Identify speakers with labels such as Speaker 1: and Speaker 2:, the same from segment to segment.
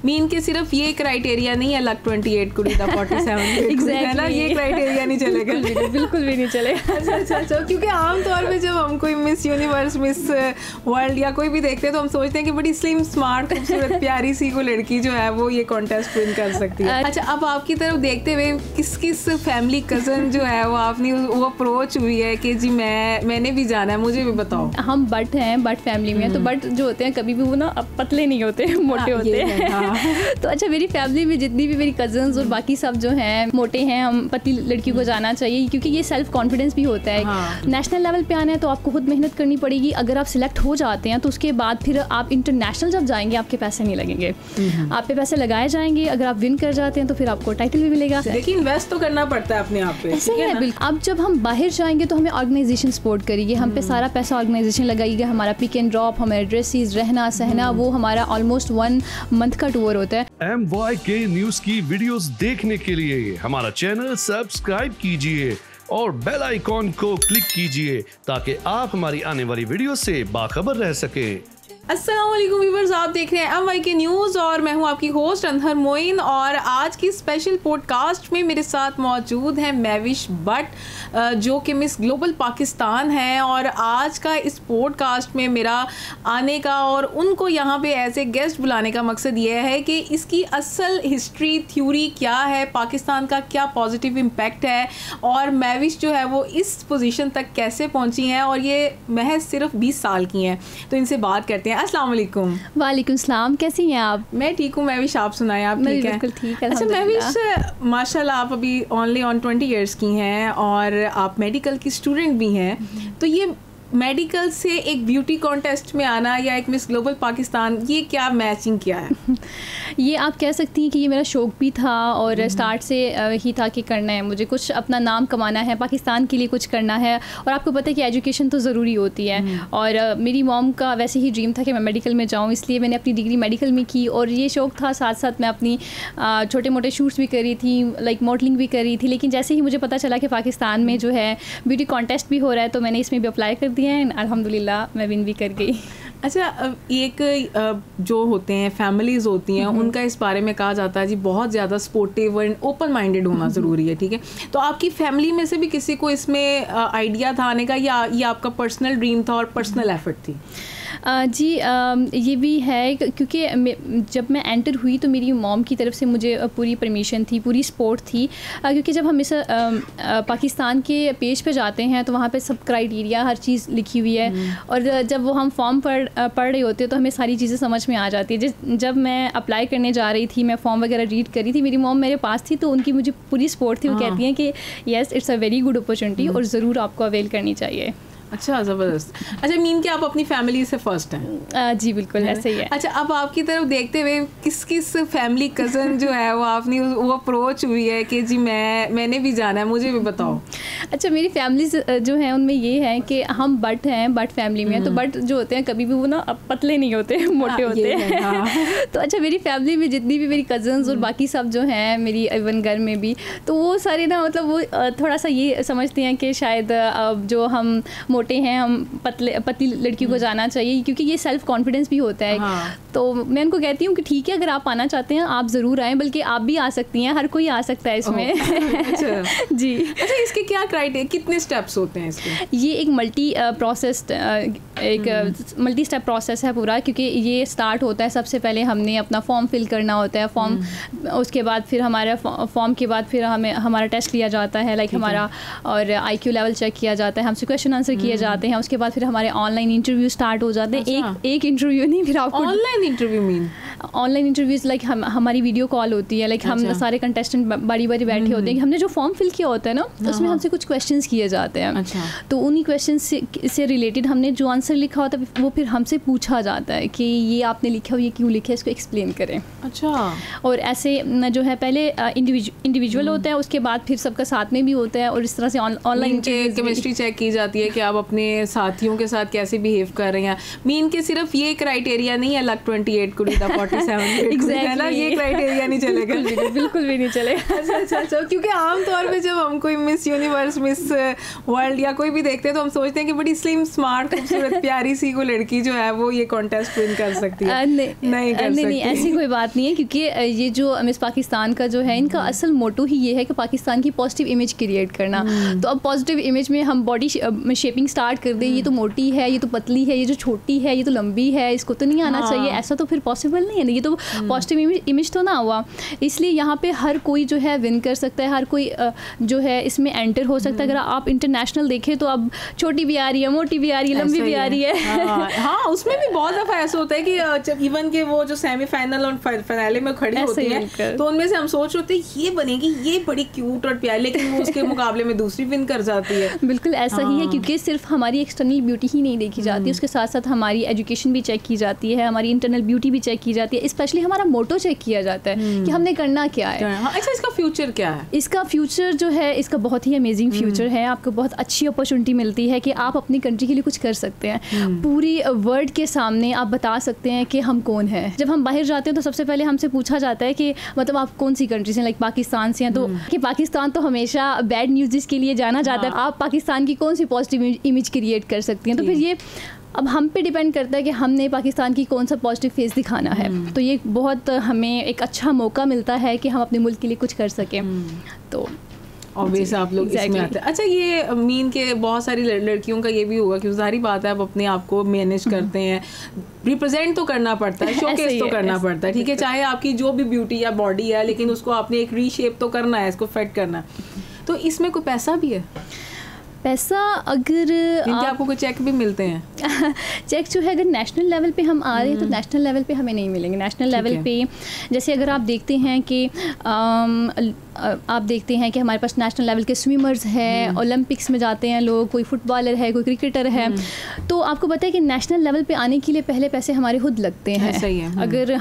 Speaker 1: Mean के सिर्फ ये क्राइटेरिया नहीं है लक 28 कुड़ी दा 47 exactly. है ना, ये क्राइटेरिया नहीं चलेगा
Speaker 2: बिल्कुल भी नहीं चलेगा।
Speaker 1: अच्छा, क्योंकि आमतौर पे जब हम कोई मिस यूनिवर्स, मिस वर्ल्ड या कोई भी देखते हैं तो हम सोचते हैं कि बड़ी स्लिम, स्मार्ट, खूबसूरत, प्यारी सी को लड़की जो है वो ये कॉन्टेस्ट विन कर सकती है। अच्छा, अब आपकी तरफ देखते हुए किस फैमिली कजन जो है वो आपने वो अप्रोच हुई है कि जी मैंने भी जाना है, मुझे भी बताओ।
Speaker 2: हम बट हैं, बट फैमिली में, तो बट जो होते हैं कभी भी वो ना पतले नहीं होते, मोटे होते हैं। तो अच्छा, मेरी फैमिली में जितनी भी मेरी कजन्स और बाकी सब जो हैं मोटे हैं, हम पतली लड़की को जाना चाहिए क्योंकि ये सेल्फ कॉन्फिडेंस भी होता है। नेशनल लेवल पे आना है तो आपको खुद मेहनत करनी पड़ेगी। अगर आप सिलेक्ट हो जाते हैं तो उसके बाद फिर आप इंटरनेशनल जब जाएंगे आपके पैसे नहीं लगेंगे, आप पे पैसे लगाए जाएंगे। अगर आप विन कर जाते हैं तो फिर आपको टाइटल भी मिलेगा।
Speaker 1: लेकिन इन्वेस्ट तो करना पड़ता है अपने आप पे।
Speaker 2: ऐसा ही है बिल्कुल। अब जब हम बाहर जाएंगे तो हमें ऑर्गेनाइजेशन सपोर्ट करेगी, हम पे सारा पैसा ऑर्गेनाइजेशन लगाएगी। हमारा पिक एंड ड्रॉप, हमारे ड्रेसेस, रहना सहना, वो हमारा ऑलमोस्ट 1 मंथ का टूर होता है।
Speaker 3: MYK न्यूज की वीडियोस देखने के लिए हमारा चैनल सब्सक्राइब कीजिए और बेल आइकॉन को क्लिक कीजिए ताकि आप हमारी आने वाली वीडियो से बाखबर रह सकें।
Speaker 1: अस्सलाम वालेकुम व्यूअर्स, आप देख रहे हैं MYK न्यूज़ और मैं हूं आपकी होस्ट अनहर मोइन। और आज की स्पेशल पॉडकास्ट में मेरे साथ मौजूद है मैविश बट जो कि मिस ग्लोबल पाकिस्तान है। और आज का इस पॉडकास्ट में मेरा आने का और उनको यहाँ पे एज ए गेस्ट बुलाने का मकसद ये है कि इसकी असल हिस्ट्री, थ्योरी क्या है, पाकिस्तान का क्या पॉजिटिव इम्पैक्ट है और मैविश जो है वो इस पोजीशन तक कैसे पहुँची हैं। और ये महज सिर्फ 20 साल की हैं, तो इनसे बात करते हैं। अस्सलाम वालेकुम।
Speaker 2: वालेकुम सलाम, कैसी हैं आप?
Speaker 1: मैं ठीक हूँ मैविश, आप सुनाएं, आप ठीक हैं?
Speaker 2: बिल्कुल ठीक है।
Speaker 1: अच्छा मैविश, माशाल्लाह आप अभी ओनली ऑन 20 ईयर्स की हैं और आप मेडिकल की स्टूडेंट भी हैं। तो ये मेडिकल से एक ब्यूटी कॉन्टेस्ट में आना या एक मिस ग्लोबल पाकिस्तान, ये क्या मैचिंग क्या है?
Speaker 2: ये आप कह सकती हैं कि ये मेरा शौक़ भी था और स्टार्ट से ही था कि करना है मुझे, कुछ अपना नाम कमाना है, पाकिस्तान के लिए कुछ करना है। और आपको पता है कि एजुकेशन तो ज़रूरी होती है और मेरी मॉम का वैसे ही ड्रीम था कि मैं मेडिकल में जाऊँ, इसलिए मैंने अपनी डिग्री मेडिकल में की। और ये शौक़ था, साथ साथ मैं अपनी छोटे मोटे शूट्स भी कर रही थी, लाइक मॉडलिंग भी कर रही थी। लेकिन जैसे ही मुझे पता चला कि पाकिस्तान में जो है ब्यूटी कॉन्टेस्ट भी हो रहा है तो मैंने इसमें भी अप्लाई कर दिया है। अल्हम्दुलिल्लाह मैं विन भी कर गई।
Speaker 1: अच्छा, एक जो होते हैं फैमिलीज़ होती हैं उनका इस बारे में कहा जाता है जी बहुत ज़्यादा सपोर्टिव एंड ओपन माइंडेड होना ज़रूरी है, ठीक है? तो आपकी फैमिली में से भी किसी को इसमें आइडिया था आने का या ये आपका पर्सनल ड्रीम था और पर्सनल एफर्ट थी?
Speaker 2: जी ये भी है क्योंकि जब मैं एंटर हुई तो मेरी मॉम की तरफ से मुझे पूरी परमिशन थी, पूरी सपोर्ट थी। क्योंकि जब हम इस पाकिस्तान के पेज पे जाते हैं तो वहाँ पे सब क्राइटेरिया, हर चीज़ लिखी हुई है। और जब वो हम फॉर्म पढ़ रहे होते हैं तो हमें सारी चीज़ें समझ में आ जाती है। जब मैं अप्लाई करने जा रही थी, मैं फॉर्म वगैरह रीड कर रही थी, मेरी मॉम मेरे पास थी तो उनकी मुझे पूरी सपोर्ट थी। वो कहती हैं कि yes, it's a very good opportunity और ज़रूर आपको अवेल करनी चाहिए।
Speaker 1: अच्छा, ज़बरदस्त। अच्छा, मीन कि आप अपनी फैमिली से फर्स्ट हैं?
Speaker 2: जी बिल्कुल ऐसे ही है।
Speaker 1: अच्छा, अब आपकी तरफ देखते हुए किस फैमिली कज़न जो है वो आपने वो अप्रोच हुई है कि जी मैंने भी जाना है, मुझे भी बताओ।
Speaker 2: अच्छा, मेरी फैमिली जो है उनमें ये है कि हम बट हैं, बट फैमिली में, तो बट जो होते हैं कभी भी वो ना पतले नहीं होते, मोटे होते हैं। तो अच्छा, मेरी फैमिली में जितनी भी मेरी कज़न्स और बाकी सब जो हैं, मेरी इवन घर में भी, तो वो सारे ना मतलब वो थोड़ा सा ये समझते हैं कि शायद जो हम मोटे हैं, हम पतली लड़की को जाना चाहिए क्योंकि ये सेल्फ कॉन्फिडेंस भी होता है। तो मैं उनको कहती हूँ कि ठीक है, अगर आप आना चाहते हैं आप ज़रूर आएँ, बल्कि आप भी आ सकती हैं, हर कोई आ सकता है इसमें।
Speaker 1: अच्छा
Speaker 2: जी।
Speaker 1: अच्छा, इसके क्या क्राइटेरिया, कितने स्टेप्स होते हैं इसके?
Speaker 2: ये एक मल्टी स्टेप प्रोसेस है पूरा, क्योंकि ये स्टार्ट होता है सबसे पहले हमने अपना फॉर्म फिल करना होता है। फॉर्म उसके बाद फिर हमारा फॉर्म के बाद फिर हमें हमारा टेस्ट लिया जाता है, लाइक हमारा और IQ लेवल चेक किया जाता है, हमसे क्वेश्चन आंसर किए जाते हैं। उसके बाद फिर हमारे ऑनलाइन इंटरव्यू स्टार्ट हो जाते हैं। एक इंटरव्यू नहीं, फिर आपको
Speaker 1: online interview mean
Speaker 2: online interviews like हमारी वीडियो कॉल होती है, लाइक हम सारे कंटेस्टेंट बारी बारी बैठे होते हैं। हमने जो फॉर्म फिल किया होता है ना, उसमें हमसे कुछ क्वेश्चंस किए जाते हैं। तो उन्हीं क्वेश्चंस से रिलेटेड हमने जो आंसर लिखा होता है वो फिर हमसे पूछा जाता है कि ये आपने लिखा हो, ये क्यों लिखा है, इसको एक्सप्लेन करें।
Speaker 1: अच्छा।
Speaker 2: और ऐसे जो है पहले इंडिविजुअल होता है, उसके बाद फिर सबका साथ में भी होता है और इस तरह से ऑनलाइन
Speaker 1: केमिस्ट्री चेक की जाती है कि आप अपने साथियों के साथ कैसे बिहेव कर रहे हैं। मीन के सिर्फ ये क्राइटेरिया नहीं है लक 28 कुड़ी दा 47 है ना, ये क्राइटेरिया नहीं चलेगा,
Speaker 2: बिल्कुल भी नहीं चलेगा।
Speaker 1: अच्छा, क्योंकि आमतौर पे जब हम कोई मिस यूनिवर्स, मिस वर्ल्ड या कोई भी देखते हैं तो हम सोचते हैं कि बड़ी स्लिम, स्मार्ट, खूबसूरत, प्यारी सी कोई लड़की जो है वो ये कॉन्टेस्ट विन कर सकती है। नहीं,
Speaker 2: ऐसी कोई बात नहीं है, क्योंकि ये जो मिस पाकिस्तान का जो है, इनका असल मोटो ही ये है कि पाकिस्तान की पॉजिटिव इमेज क्रिएट करना। तो अब पॉजिटिव इमेज में हम बॉडी शेपिंग स्टार्ट कर दें, ये तो मोटी है, ये तो पतली है, ये जो छोटी है, ये तो लंबी है, इसको तो नहीं आना चाहिए, ऐसा तो फिर पॉसिबल नहीं है ना, ये तो पॉजिटिव इमेज तो ना हुआ। इसलिए यहाँ पे हर कोई जो है विन कर सकता है, हर कोई जो है इसमें एंटर हो सकता है। अगर आप इंटरनेशनल देखें तो अब छोटी भी आ रही है, मोटी भी आ रही है, लंबी भी आ रही है।
Speaker 1: हाँ, उसमें भी बहुत दफा ऐसा होता है कि जब इवन के वो जो सेमीफाइनल और फाइनल में खड़ी होती है तो उनमें से हम सोच रहे होते हैं ये बनेगी, ये बड़ी क्यूट और प्यारी, लेकिन वो उसके मुकाबले में दूसरी विन कर जाती है।
Speaker 2: बिल्कुल ऐसा ही है, क्योंकि सिर्फ हमारी एक्सटर्नल ब्यूटी ही नहीं देखी जाती, उसके साथ साथ हमारी एजुकेशन भी चेक की जाती है, हमारी इंटरनल ब्यूटी भी चेक की जाती है, स्पेशली हमारा मोटो चेक किया जाता है कि हमने करना क्या है।
Speaker 1: अच्छा, इसका फ्यूचर क्या है?
Speaker 2: इसका फ्यूचर जो है, इसका बहुत ही अमेजिंग फ्यूचर है। आपको बहुत अच्छी अपॉर्चुनिटी मिलती है कि आप अपनी कंट्री के लिए कुछ कर सकते हैं। पूरी वर्ल्ड के सामने आप बता सकते हैं कि हम कौन है। जब हम बाहर जाते हैं तो सबसे पहले हमसे पूछा जाता है कि मतलब आप कौन सी कंट्री से, लाइक पाकिस्तान से हैं, तो कि पाकिस्तान तो हमेशा बैड न्यूज़ के लिए जाना जाता है, आप पाकिस्तान की कौन सी पॉजिटिव इमेज क्रिएट कर सकती हैं। तो फिर ये अब हम पे डिपेंड करता है कि हमने पाकिस्तान की कौन सा पॉजिटिव फेस दिखाना है। तो ये बहुत हमें एक अच्छा मौका मिलता है कि हम अपने मुल्क के लिए कुछ कर सकें। तो
Speaker 1: ऑब्वियस आप लोग इसमें आते हैं। अच्छा, ये मीन के बहुत सारी लड़कियों का ये भी होगा कि सारी बात है, आप अपने आप को मैनेज करते हैं, रिप्रेजेंट तो करना पड़ता है, शोकेस तो करना पड़ता है, ठीक है, चाहे आपकी जो भी ब्यूटी या बॉडी है, लेकिन उसको आपने एक रीशेप तो करना है, इसको फिट करना है। तो इसमें कोई पैसा भी है?
Speaker 2: पैसा अगर
Speaker 1: आपको कोई चेक भी मिलते हैं?
Speaker 2: चेक जो है अगर नेशनल लेवल पे हम आ रहे हैं तो नेशनल लेवल पे हमें नहीं मिलेंगे। नेशनल लेवल पे जैसे अगर आप देखते हैं कि हमारे पास नेशनल लेवल के स्विमर्स हैं, ओलंपिक्स में जाते हैं लोग, कोई फुटबॉलर है, कोई क्रिकेटर है, तो आपको पता है कि नेशनल लेवल पे आने के लिए पहले पैसे हमारे खुद लगते हैं।
Speaker 1: सही है।
Speaker 2: अगर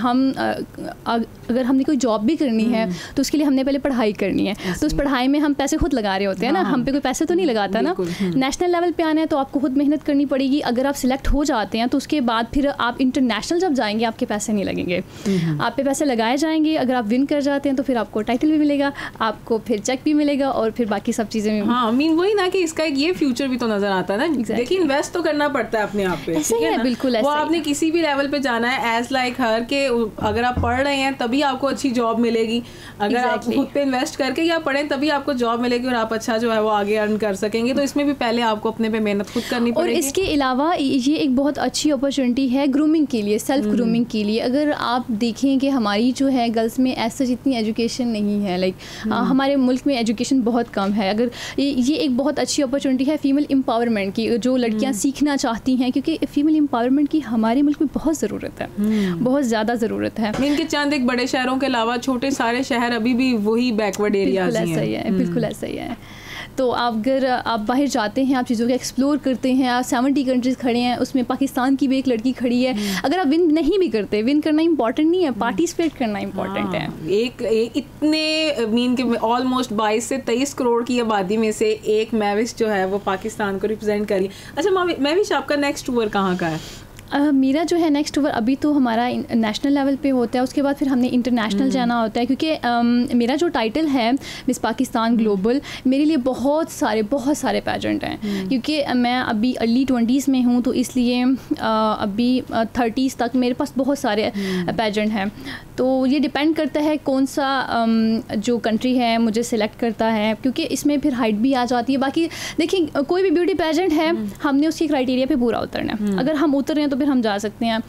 Speaker 2: हमने कोई जॉब भी करनी है तो उसके लिए हमने पहले पढ़ाई करनी है, तो उस पढ़ाई में हम पैसे खुद लगा रहे होते हैं ना, हम पे कोई पैसे तो नहीं लगाता ना। नेशनल लेवल पे आना है तो आपको खुद मेहनत करनी पड़ेगी। अगर आप सिलेक्ट हो जाते हैं तो उसके बाद फिर आप इंटरनेशनल जब जाएंगे आपके पैसे नहीं लगेंगे, आप पे पैसे लगाए जाएंगे। अगर आप विन कर जाते हैं तो फिर आपको टाइटल भी मिलेगा, आपको फिर चेक भी मिलेगा और फिर बाकी सब चीज़ें भी।
Speaker 1: हाँ, मीन वही ना कि इसका एक ये फ्यूचर भी तो नजर आता है ना। देखिए, इन्वेस्ट तो करना पड़ता है अपने आप पे,
Speaker 2: ऐसे है, बिल्कुल ऐसे।
Speaker 1: वो आपने किसी भी लेवल पे जाना है, एज लाइक हर के अगर आप पढ़ रहे हैं तभी आपको अच्छी जॉब मिलेगी, अगर आप खुद पे इन्वेस्ट करके या पढ़ें तभी आपको जॉब मिलेगी और आप अच्छा जो है वो आगे अर्न कर सकेंगे। तो इसमें भी पहले आपको अपने पे मेहनत खुद करनी पड़ेगी।
Speaker 2: और इसके अलावा ये एक बहुत अच्छी अपॉर्चुनिटी है ग्रूमिंग के लिए, सेल्फ ग्रूमिंग के लिए। अगर आप देखें कि हमारी जो है गर्ल्स में ऐसा जितनी एजुकेशन नहीं है, लाइक हमारे मुल्क में एजुकेशन बहुत कम है। अगर ये एक बहुत अच्छी अपॉर्चुनिटी है फीमेल एम्पावरमेंट की, जो लड़कियां सीखना चाहती हैं, क्योंकि फीमेल एम्पावरमेंट की हमारे मुल्क में बहुत ज़रूरत है, बहुत ज़्यादा ज़रूरत है।
Speaker 1: इनके चंद एक बड़े शहरों के अलावा छोटे सारे शहर अभी भी वही बैकवर्ड एरियाज हैं।
Speaker 2: बिल्कुल ऐसा ही है। तो अगर आप बाहर जाते हैं, आप चीज़ों को एक्सप्लोर करते हैं, आप 70 कंट्रीज़ खड़े हैं, उसमें पाकिस्तान की भी एक लड़की खड़ी है। अगर आप विन नहीं भी करते, विन करना इंपॉर्टेंट नहीं है, पार्टिसिपेट करना इंपॉर्टेंट है।
Speaker 1: एक इतने मीन के ऑलमोस्ट 22 से 23 करोड़ की आबादी में से एक मैविश जो है वो पाकिस्तान को रिप्रेजेंट करी। अच्छा मैविश, आपका नेक्स्ट टूर कहाँ का है?
Speaker 2: मेरा जो है नेक्स्ट ओवर अभी तो हमारा नेशनल लेवल पे होता है, उसके बाद फिर हमने इंटरनेशनल जाना होता है, क्योंकि मेरा जो टाइटल है मिस पाकिस्तान ग्लोबल, मेरे लिए बहुत सारे पैजेंट हैं, क्योंकि मैं अभी अर्ली 20s में हूँ, तो इसलिए अभी 30s तक मेरे पास बहुत सारे पैजेंट हैं। तो ये डिपेंड करता है कौन सा जो कंट्री है मुझे सिलेक्ट करता है, क्योंकि इसमें फिर हाइट भी आ जाती है। बाकी देखिए, कोई भी ब्यूटी पैजेंट है, हमने उसकी क्राइटेरिया पे पूरा उतरना है। अगर हम उतर रहे हैं तो फिर हम जा सकते हैं।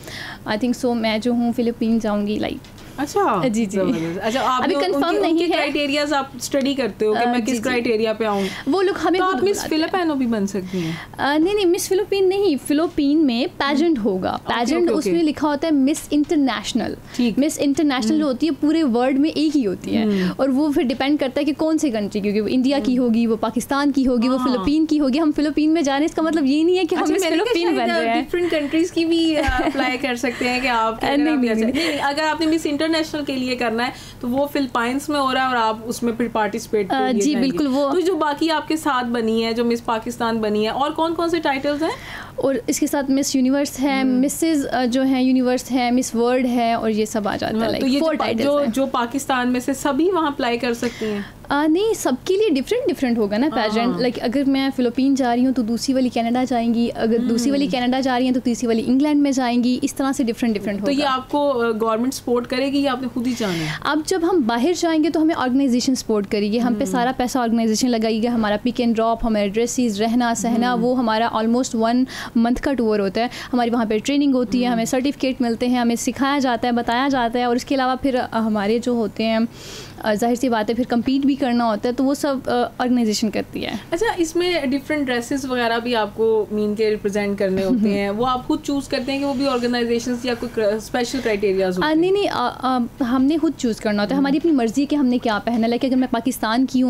Speaker 2: आई थिंक सो मैं जो हूँ फिलीपीन जाऊँगी, लाइक।
Speaker 1: अच्छा
Speaker 2: जी।
Speaker 1: अच्छा, आप
Speaker 2: अभी कंफर्म नहीं है,
Speaker 1: क्राइटेरियाज आप स्टडी करते हो कि मैं किस क्राइटेरिया पे आऊँ?
Speaker 2: वो लोग हमें,
Speaker 1: तो आप मिस फिलिपिनो भी बन सकती हैं?
Speaker 2: नहीं, मिस फिलिपीन नहीं, फिलिपीन में पैजेंट होगा। पैजेंट उसमें लिखा होता है मिस इंटरनेशनल। मिस इंटरनेशनल जो होती है पूरे वर्ल्ड में एक ही होती है, और वो फिर डिपेंड करता है कि कौन सी कंट्री की होगी। वो इंडिया की होगी, वो पाकिस्तान की होगी, वो फिलिपीन की होगी। हम फिलिपीन में जाने, इसका मतलब ये नहीं है कि हम फिलिपीन बन रहे हैं।
Speaker 1: डिफरेंट कंट्रीज की भी अप्लाई कर सकते हैं कि आप? अगर आपने मिस इंटर इंटरनेशनल के लिए करना है तो वो फिलिपाइंस में हो रहा है और आप उसमें फिर पार्टिसिपेट
Speaker 2: जी बिल्कुल। वो
Speaker 1: तो जो बाकी आपके साथ बनी है, जो मिस पाकिस्तान बनी है, और कौन कौन से टाइटल्स हैं?
Speaker 2: और इसके साथ मिस यूनिवर्स है, मिसेज जो है यूनिवर्स है, मिस वर्ल्ड है, और ये सब आ जाता है।
Speaker 1: तो ये
Speaker 2: 4 टाइटल्स
Speaker 1: जो पाकिस्तान में से सभी वहाँ अप्लाई कर सकती हैं?
Speaker 2: नहीं, सबके लिए डिफरेंट होगा ना पैजेंट। लाइक अगर मैं फिलिपीन जा रही हूँ तो दूसरी वाली कनाडा जाएंगी, अगर दूसरी वाली कनाडा जा रही हैं तो तीसरी वाली इंग्लैंड में जाएंगी, इस तरह से डिफरेंट होगा।
Speaker 1: तो ये आपको गवर्नमेंट सपोर्ट करेगी या आपने खुद ही जाना है?
Speaker 2: अब जब हम बाहर जाएंगे तो हमें ऑर्गेनाइजेशन सपोर्ट करेगी, हम पे सारा पैसा ऑर्गेनाइजेशन लगाएगी, हमारा पिक एंड ड्रॉप, हमारे ड्रेसेस, रहना सहना, वो हमारा ऑलमोस्ट 1 मंथ का टूर होता है। हमारी वहाँ पे ट्रेनिंग होती है, हमें सर्टिफिकेट मिलते हैं, हमें सिखाया जाता है, बताया जाता है, और इसके अलावा फिर हमारे जो होते हैं जाहिर सी बात है फिर कम्पीट भी करना होता है, तो वो सब ऑर्गेनाइजेशन करती है।
Speaker 1: अच्छा, इसमें डिफरेंट ड्रेसेस वगैरह भी आपको मीन के रिप्रेजेंट करने होते हैं, वो आप खुद चूज़ करते हैं कि वो भी ऑर्गेनाइजेशंस या कोई स्पेशल क्राइटेरियाज होते हैं?
Speaker 2: नहीं, हमने खुद चूज़ करना होता है, हमारी अपनी मर्जी कि हमने क्या पहना है। लाइक अगर मैं पाकिस्तान की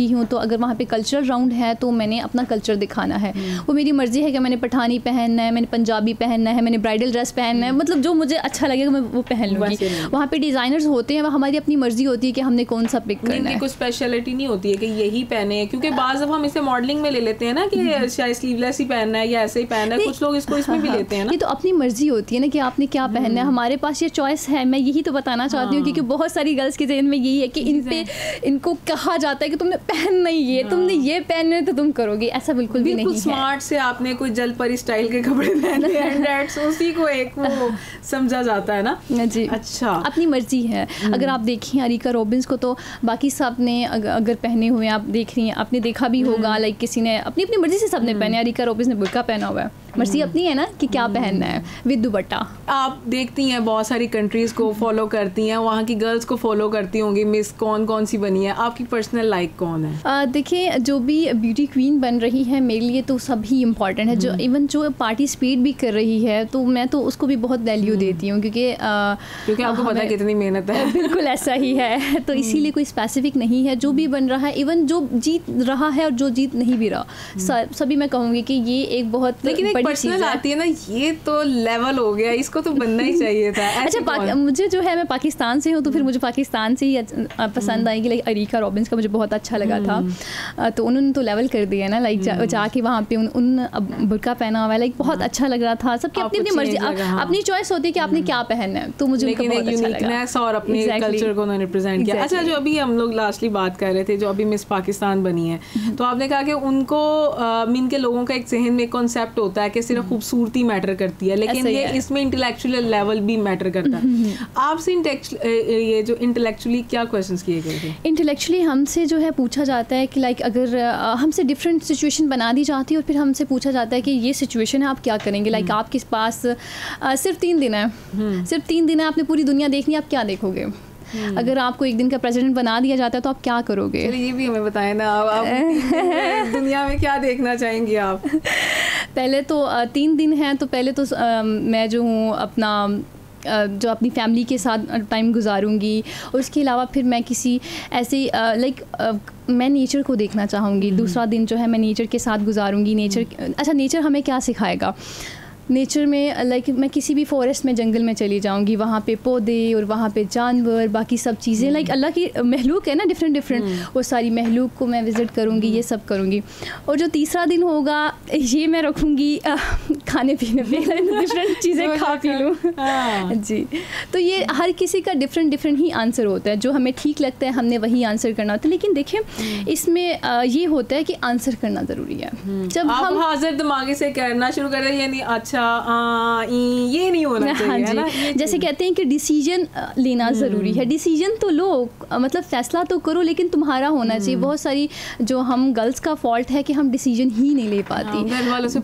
Speaker 2: हूँ तो अगर वहाँ पे कल्चरल राउंड है तो मैंने अपना कल्चर दिखाना है, वो मेरी मर्जी है कि मैंने पठानी पहनना है, मैंने पंजाबी पहनना है, मैंने ब्राइडल ड्रेस पहनना है, मतलब जो मुझे अच्छा लगेगा मैं वो पहन लूँगी। वहाँ पे डिज़ाइनर्स होते हैं, हमारी अपनी मर्जी होती है कि हमने कौन सा पिक करना है।
Speaker 1: कोई स्पेशलिटी नहीं होती है कि यही पहने हैं, क्योंकि बाज़ दफ़ा हम इसे मॉडलिंग में ले लेते हैं ना कि शायद स्लीवलेस ही पहनना है या ऐसे ही पहनना है, कुछ लोग इसको इसमें भी लेते हैं ना।
Speaker 2: ये तो अपनी मर्जी होती है ना कि आपने क्या पहनना है, हमारे पास ये चॉइस है। मैं यही तो बताना चाहती हूँ, क्योंकि बहुत सारी गर्ल्स के जहन में यही है कि इनको कहा जाता है कि तुमने पहनना ही ये, तुमने ये पहनना है तो तुम करोगे, ऐसा बिल्कुल भी नहीं है।
Speaker 1: स्मार्ट से आपने कोई जल परी स्टाइल के कपड़े पहने हैं, उसी को एक वो समझा जाता है ना
Speaker 2: जी।
Speaker 1: अच्छा,
Speaker 2: अपनी मर्जी है। अगर आप देखिए अरिका रॉबिन्स को तो बाकी सब ने अगर पहने हुए आप देख रही हैं, आपने देखा भी होगा, लाइक किसी ने अपनी अपनी मर्जी से सबने पहने। अरिका रॉबिन्स ने बुर्का पहना हुआ है, मर्जी अपनी है ना कि क्या पहनना है विद दुपट्टा।
Speaker 1: आप देखती हैं बहुत सारी कंट्रीज़ को फॉलो करती हैं, वहाँ की गर्ल्स को फॉलो करती होंगी, मिस कौन कौन सी बनी है, आपकी पर्सनल लाइक कौन है?
Speaker 2: देखिए, जो भी ब्यूटी क्वीन बन रही है मेरे लिए तो सभी इम्पॉर्टेंट है। जो इवन जो पार्टिसिपेट भी कर रही है तो मैं तो उसको भी बहुत वैल्यू देती हूँ, क्योंकि
Speaker 1: आपको पता है कितनी मेहनत है।
Speaker 2: बिल्कुल ऐसा ही है, तो इसीलिए कोई स्पेसिफिक नहीं है। जो भी बन रहा है, इवन जो जीत रहा है और जो जीत नहीं भी रहा, सभी मैं कहूँगी कि ये एक बहुत
Speaker 1: पर्सनल आती है ना, ये तो लेवल हो गया, इसको तो बनना ही चाहिए था।
Speaker 2: अच्छा, मुझे जो है, मैं पाकिस्तान से हूँ तो फिर मुझे पाकिस्तान से ही पसंद आएगी। लाइक अरिका रॉबिन्स का मुझे बहुत अच्छा लगा था, तो उन्होंने तो लेवल कर दिया ना, लाइक जाके वहाँ पे उन बुर्का पहना हुआ है, लाइक बहुत अच्छा लग रहा था। सबकी अपनी अपनी मर्जी, अपनी चॉइस होती है कि आपने क्या पहनना है, तो मुझे बहुत अच्छा लगा
Speaker 1: और अपने कल्चर को उन्होंने रिप्रेजेंट किया। अच्छा, जो अभी हम लोग लास्टली बात कर रहे थे, जो अभी मिस पाकिस्तान बनी है, तो आपने कहा कि उनको मीन के लोगों का एक जहन में कॉन्सेप्ट होता है कि सिर्फ खूबसूरती मैटर करती है, लेकिन ये इसमें इंटेलेक्चुअल लेवल भी मैटर करता है। आपसे ये जो इंटेलेक्चुअली क्या क्वेश्चंस किए गए थे?
Speaker 2: इंटेलेक्चुअली हमसे जो है पूछा जाता है कि लाइक अगर हमसे डिफरेंट सिचुएशन बना दी जाती है और फिर हमसे पूछा जाता है कि ये सिचुएशन है, आप क्या करेंगे। लाइक आपके पास सिर्फ 3 दिन है, सिर्फ 3 दिन है, आपने पूरी दुनिया देखनी है, आप क्या देखोगे? अगर आपको एक दिन का प्रेसिडेंट बना दिया जाता है तो आप क्या करोगे?
Speaker 1: ये भी हमें बताएं ना, आप दुनिया में क्या देखना चाहेंगी आप?
Speaker 2: पहले तो 3 दिन हैं, तो पहले तो मैं जो हूँ जो अपनी फैमिली के साथ टाइम गुजारूंगी, और उसके अलावा फिर मैं किसी ऐसे मैं नेचर को देखना चाहूँगी। दूसरा दिन जो है मैं नेचर के साथ गुजारूंगी। नेचर हमें क्या सिखाएगा? नेचर में लाइक मैं किसी भी फॉरेस्ट में, जंगल में चली जाऊंगी, वहाँ पे पौधे और वहाँ पे जानवर, बाकी सब चीज़ें, लाइक अल्लाह की महलूक है ना, डिफरेंट वो सारी महलूक को मैं विज़िट करूँगी, ये सब करूँगी। और जो तीसरा दिन होगा ये मैं रखूँगी खाने पीने पे, डिफरेंट चीज़ें खा पी लूँ। जी, तो ये हर किसी का डिफरेंट ही आंसर होता है, जो हमें ठीक लगता है हमने वही आंसर करना होता है। लेकिन देखिए, इसमें ये होता है कि आंसर करना ज़रूरी है। जब हम
Speaker 1: हाजिर दिमागी से करना शुरू कर रहे हैं, यानी अच्छा ये नहीं होना चाहिए, है ना?
Speaker 2: जैसे कहते हैं कि डिसीजन लेना ज़रूरी है। डिसीजन तो लो, मतलब फैसला तो करो, लेकिन तुम्हारा होना चाहिए। बहुत सारी जो हम गर्ल्स का फॉल्ट है कि हम डिसीजन ही नहीं ले पाती।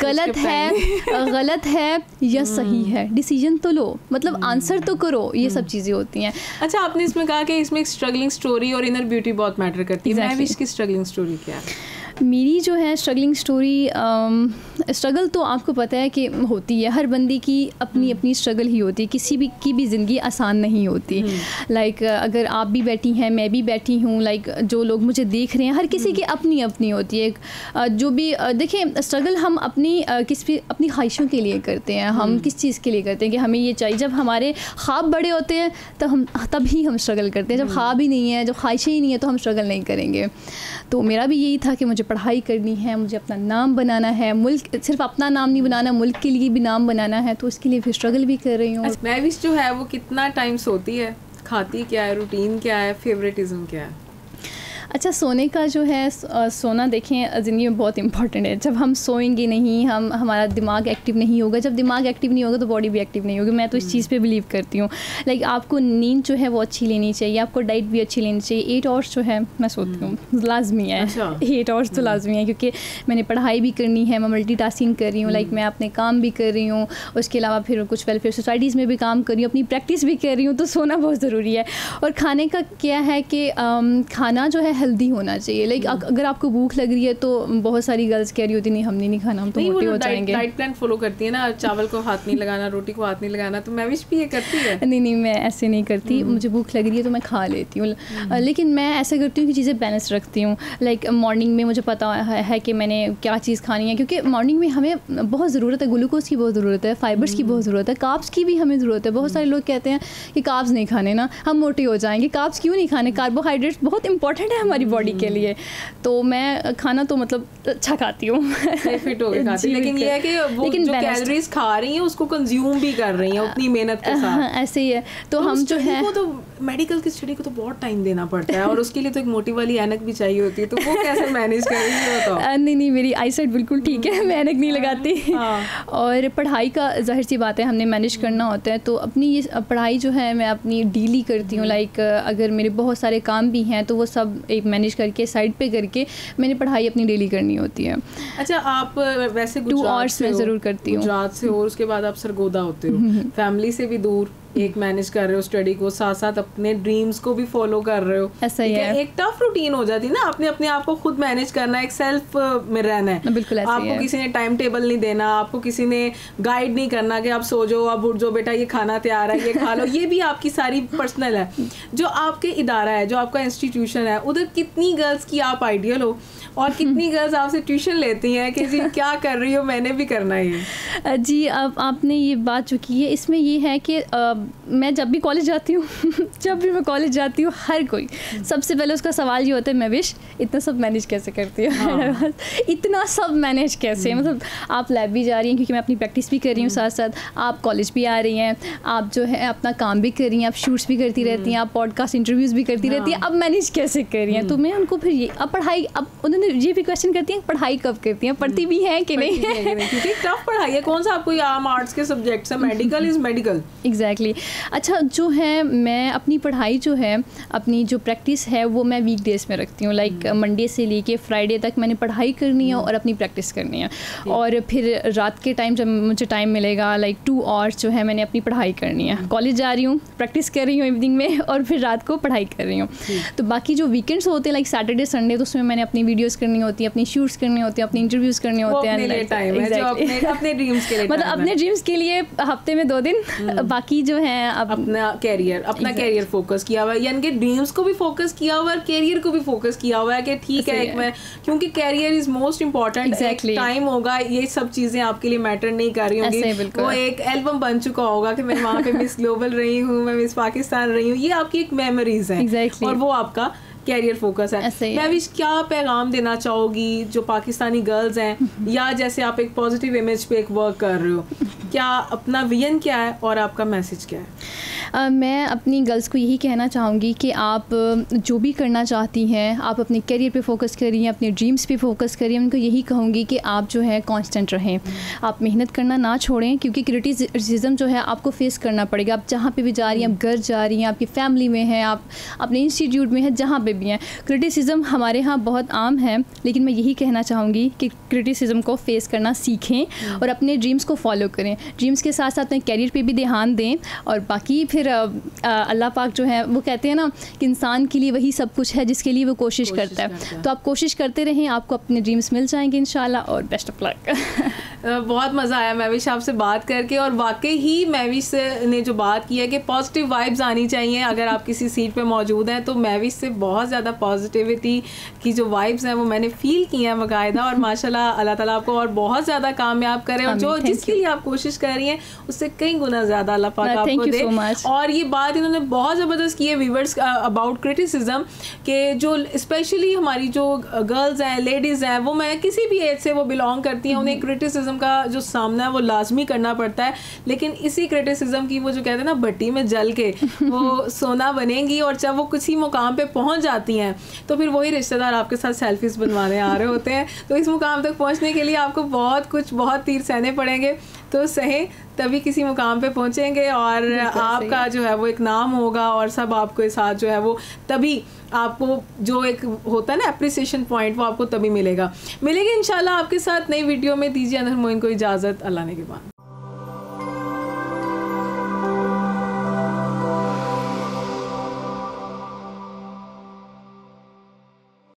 Speaker 2: गलत है या सही है, डिसीजन तो लो, मतलब आंसर तो करो, ये सब चीज़ें होती हैं।
Speaker 1: अच्छा, आपने इसमें कहा कि इसमें स्ट्रगलिंग स्टोरी और इनर ब्यूटी बहुत मैटर करती है। मैविश की स्ट्रगलिंग स्टोरी क्या है?
Speaker 2: मेरी जो है स्ट्रगलिंग स्टोरी, स्ट्रगल तो आपको पता है कि होती है, हर बंदी की अपनी अपनी स्ट्रगल ही होती है, किसी भी की भी ज़िंदगी आसान नहीं होती। लाइक अगर आप भी बैठी हैं, मैं भी बैठी हूँ, लाइक जो लोग मुझे देख रहे हैं, हर किसी की अपनी अपनी होती है। जो भी देखिए स्ट्रगल हम अपनी अपनी ख्वाहिशों के लिए करते हैं, हम किस चीज़ के लिए करते हैं कि हमें ये चाहिए। जब हमारे ख्वाब बड़े होते हैं तभी हम स्ट्रगल करते हैं। जब ख्वाब ही नहीं है, जब ख्वाहिशें ही नहीं है, तो हम स्ट्रगल नहीं करेंगे। तो मेरा भी यही था कि मुझे पढ़ाई करनी है, मुझे अपना नाम बनाना है, मुल्क सिर्फ अपना नाम नहीं बनाना, मुल्क के लिए भी नाम बनाना है, तो इसके लिए फिर स्ट्रगल भी कर रही हूँ।
Speaker 1: महविश जो है वो कितना टाइम सोती है, खाती क्या है, रूटीन क्या है, फेवरेटिज्म क्या है?
Speaker 2: अच्छा, सोने का जो है, सोना देखें ज़िंदगी में बहुत इंपॉर्टेंट है। जब हम सोएंगे नहीं, हमारा दिमाग एक्टिव नहीं होगा, जब दिमाग एक्टिव नहीं होगा तो बॉडी भी एक्टिव नहीं होगी। मैं तो इस चीज़ पे बिलीव करती हूँ। लाइक आपको नींद जो है वो अच्छी लेनी चाहिए, आपको डाइट भी अच्छी लेनी चाहिए। 8 आवर्स जो है मैं सोती हूँ, लाजमी है। 8 आवर्स तो लाजमी है, क्योंकि मैंने पढ़ाई भी करनी है, मैं मल्टीटास्किंग कर रही हूँ। लाइक मैं अपने काम भी कर रही हूँ, उसके अलावा फिर कुछ वेलफेयर सोसाइटीज़ में भी काम कर रही हूँ, अपनी प्रैक्टिस भी कर रही हूँ, तो सोना बहुत ज़रूरी है। और खाने का क्या है कि खाना जो है हेल्दी होना चाहिए। लाइक अगर आपको भूख लग रही है तो बहुत सारी गर्ल्स कह रही होती नहीं हमने नहीं खाना, हम तो मोटे हो जाएंगे।
Speaker 1: डाइट प्लान फॉलो करती है ना, चावल को हाथ नहीं लगाना, रोटी को हाथ नहीं लगाना, तो महविश भी ये करती है?
Speaker 2: नहीं, मैं ऐसे नहीं करती। मुझे भूख लग रही है तो मैं खा लेती हूँ, लेकिन मैं ऐसा करती हूँ कि चीज़ें बैलेंस रखती हूँ। लाइक मॉर्निंग में मुझे पता है कि मैंने क्या चीज़ खानी है, क्योंकि मॉर्निंग में हमें बहुत ज़रूरत है, ग्लूकोज की बहुत ज़रूरत है, फाइबर्स की बहुत ज़रूरत है, कार्ब्स की भी हमें ज़रूरत है। बहुत सारे लोग कहते हैं कि कार्ब्स नहीं खाने ना, हम मोटे हो जाएंगे। कार्ब्स क्यों नहीं खाने? कार्बोहाइड्रेट्स बहुत इंपॉर्टेंट है हमारी बॉडी के लिए। तो मैं खाना तो मतलब अच्छा खाती हूँ,
Speaker 1: फिट हो के खाती, लेकिन ये है कि वो जो कैलोरीज खा रही हैं उसको कंज्यूम भी कर रही हैं उतनी मेहनत के साथ।
Speaker 2: ऐसे ही है। तो हम जो है
Speaker 1: तो मेडिकल की स्टडी को तो बहुत टाइम देना पड़ता है, और उसके लिए तो एक मोटी वाली ऐनक भी चाहिए होती है, तो वो कैसे मैनेज कर रही है बताओ?
Speaker 2: नहीं, मेरी आई साइट बिल्कुल ठीक है, मैं ऐनक नहीं लगाती। और पढ़ाई का जाहिर सी बात है हमने मैनेज करना होता है, तो अपनी ये पढ़ाई जो है मैं अपनी डेली करती हूँ। लाइक अगर मेरे बहुत सारे काम भी हैं तो वो सब एक मैनेज करके साइड पे करके मैंने पढ़ाई अपनी डेली करनी होती है।
Speaker 1: अच्छा, आप वैसे
Speaker 2: 2 आवर्स में ज़रूर करती हूँ।
Speaker 1: गुजरात से हो, उसके बाद आप सरगोदा होते हो, फैमिली से भी दूर, एक मैनेज कर रहे हो स्टडी को, साथ साथ अपने ड्रीम्स को भी फॉलो कर रहे हो।
Speaker 2: ऐसा ही है।
Speaker 1: एक टफ रूटीन हो जाती है ना, अपने आप को खुद मैनेज करना, एक सेल्फ में रहना है।
Speaker 2: बिल्कुल ऐसा
Speaker 1: आपको किसी ने टाइम टेबल नहीं देना, आपको किसी ने गाइड नहीं करना कि आप सो जाओ, आप उठ जाओ, बेटा ये खाना तैयार है, ये खा लो। ये भी आपकी सारी पर्सनल है। जो आपके इदारा है, जो आपका इंस्टीट्यूशन है, उधर कितनी गर्ल्स की आप आइडियल हो, और कितनी गर्ल्स आपसे ट्यूशन लेती हैं कि जी क्या कर रही हो, मैंने भी करना है?
Speaker 2: जी, अब आपने ये बात जो की है, इसमें ये है कि मैं जब भी कॉलेज जाती हूँ जब भी मैं कॉलेज जाती हूँ, हर कोई सबसे पहले उसका सवाल ये होता है, महविश इतना सब मैनेज कैसे करती है? इतना सब मैनेज कैसे? मतलब आप लैब भी जा रही हैं, क्योंकि मैं अपनी प्रैक्टिस भी कर रही हूँ, साथ साथ आप कॉलेज भी आ रही हैं, आप जो है अपना काम भी कर रही हैं, आप शूट्स भी करती रहती हैं, आप पॉडकास्ट इंटरव्यूज़ भी करती रहती हैं, अब मैनेज कैसे कर रही हैं? तो मैं उनको फिर ये अब पढ़ाई, अब उन्होंने ये भी क्वेश्चन करती हैं पढ़ाई कब करती हैं, पढ़ती भी हैं कि नहीं?
Speaker 1: क्योंकि टफ पढ़ाई है, कौन सा आपको आम आर्ट्स के सब्जेक्ट्स है, मेडिकल इज मेडिकल।
Speaker 2: एग्जैक्टली। अच्छा, जो है मैं अपनी पढ़ाई जो है, अपनी जो प्रैक्टिस है वो मैं वीक डेज में रखती हूँ। लाइक मंडे से लेके फ्राइडे तक मैंने पढ़ाई करनी है और अपनी प्रैक्टिस करनी है, और फिर रात के टाइम जब मुझे टाइम मिलेगा, लाइक 2 आवर्स जो है मैंने अपनी पढ़ाई करनी है। कॉलेज जा रही हूँ, प्रैक्टिस कर रही हूँ इवनिंग में, और फिर रात को पढ़ाई कर रही हूँ। तो बाकी जो वीकेंड्स होते हैं, लाइक सैटरडे संडे, तो उसमें मैंने अपनी वीडियोस करनी होती है, अपनी शूट्स करनी होती है, अपनी इंटरव्यूज़ करने होते हैं।
Speaker 1: अपने ड्रीम्स के लिए,
Speaker 2: मतलब अपने ड्रीम्स के लिए हफ्ते में 2 दिन, बाकी जो है
Speaker 1: अपना कैरियर फोकस किया हुआ है, यानी कि ड्रीम्स को भी फोकस किया हुआ है, कैरियर को भी फोकस किया हुआ है कि ठीक है, एक मैं, क्योंकि career is most important. Time होगा ये सब चीजें आपके लिए मैटर नहीं कर रही होंगी, वो एक एल्बम बन चुका होगा कि मैं वहाँ पे मिस ग्लोबल रही हूँ, मैं मिस पाकिस्तान रही हूँ, ये आपकी एक मेमोरीज है, और वो आपका कैरियर फोकस है। मैं भी क्या पैगाम देना चाहोगी जो पाकिस्तानी गर्ल्स हैं, या जैसे आप एक पॉजिटिव इमेज पे एक वर्क कर रहे हो, क्या अपना विजन क्या है और आपका मैसेज क्या है?
Speaker 2: मैं अपनी गर्ल्स को यही कहना चाहूँगी कि आप जो भी करना चाहती हैं, आप अपने कैरियर पे फोकस करिए, अपने ड्रीम्स पे फोकस करिए। उनको यही कहूँगी कि आप जो है कांस्टेंट रहें, आप मेहनत करना ना छोड़ें, क्योंकि क्रिटिसिज्म जो है आपको फेस करना पड़ेगा। आप जहाँ पे भी जा रही हैं, आप घर जा रही हैं, आपकी फैमिली में हैं, आप अपने इंस्टीट्यूट में हैं, जहाँ पे भी हैं, क्रिटिसिज्म हमारे यहाँ बहुत आम है। लेकिन मैं यही कहना चाहूँगी कि क्रिटिसिज्म को फेस करना सीखें और अपने ड्रीम्स को फॉलो करें। ड्रीम्स के साथ साथ अपने कैरियर पे भी ध्यान दें, और बाकी फिर फिर अल्लाह पाक जो है वो कहते हैं ना कि इंसान के लिए वही सब कुछ है जिसके लिए वो कोशिश करता है। तो आप कोशिश करते रहें, आपको अपने ड्रीम्स मिल जाएंगे इंशाल्लाह, और बेस्ट ऑफ लक।
Speaker 1: बहुत मज़ा आया महविश आपसे बात करके, और वाकई ही महविश ने जो बात की है कि पॉजिटिव वाइब्स आनी चाहिए। अगर आप किसी सीट पे मौजूद हैं तो महविश से बहुत ज़्यादा पॉजिटिविटी की जो वाइब्स हैं वो मैंने फील की हैं बाकायदा, और माशाल्लाह अल्लाह ताला आपको और बहुत ज़्यादा कामयाब करे, और जो जिसके लिए आप कोशिश कर रही हैं उससे कई गुना ज़्यादा अल्लाह पाक आपको दे। और ये बात इन्होंने बहुत ज़बरदस्त की है व्यूअर्स अबाउट क्रिटिसिज्म, कि जो स्पेशली हमारी जो गर्ल्स हैं, लेडीज़ हैं, वो मैं किसी भी एज से वो बिलोंग करती हैं, उन्हें क्रिटिसिज्म का जो सामना है वो लाजमी करना पड़ता है, लेकिन इसी क्रिटिसिज्म की वो जो कहते हैं ना भट्टी में जल के वो सोना बनेंगी, और जब वो किसी मुकाम पे पहुंच जाती हैं तो फिर वही रिश्तेदार आपके साथ सेल्फीज बनवाने आ रहे होते हैं। तो इस मुकाम तक पहुंचने के लिए आपको बहुत तीर सहने पड़ेंगे, तो सहे तभी किसी मुकाम पे पहुंचेंगे, और आपका जो है वो एक नाम होगा, और सब आपके साथ जो है वो तभी आपको जो एक होता है ना अप्रिसिएशन पॉइंट, वो आपको तभी मिलेगी इंशाल्लाह। आपके साथ नई वीडियो में दीजिए अनहर मोइन को इजाज़त, अल्लाह ने के बाद।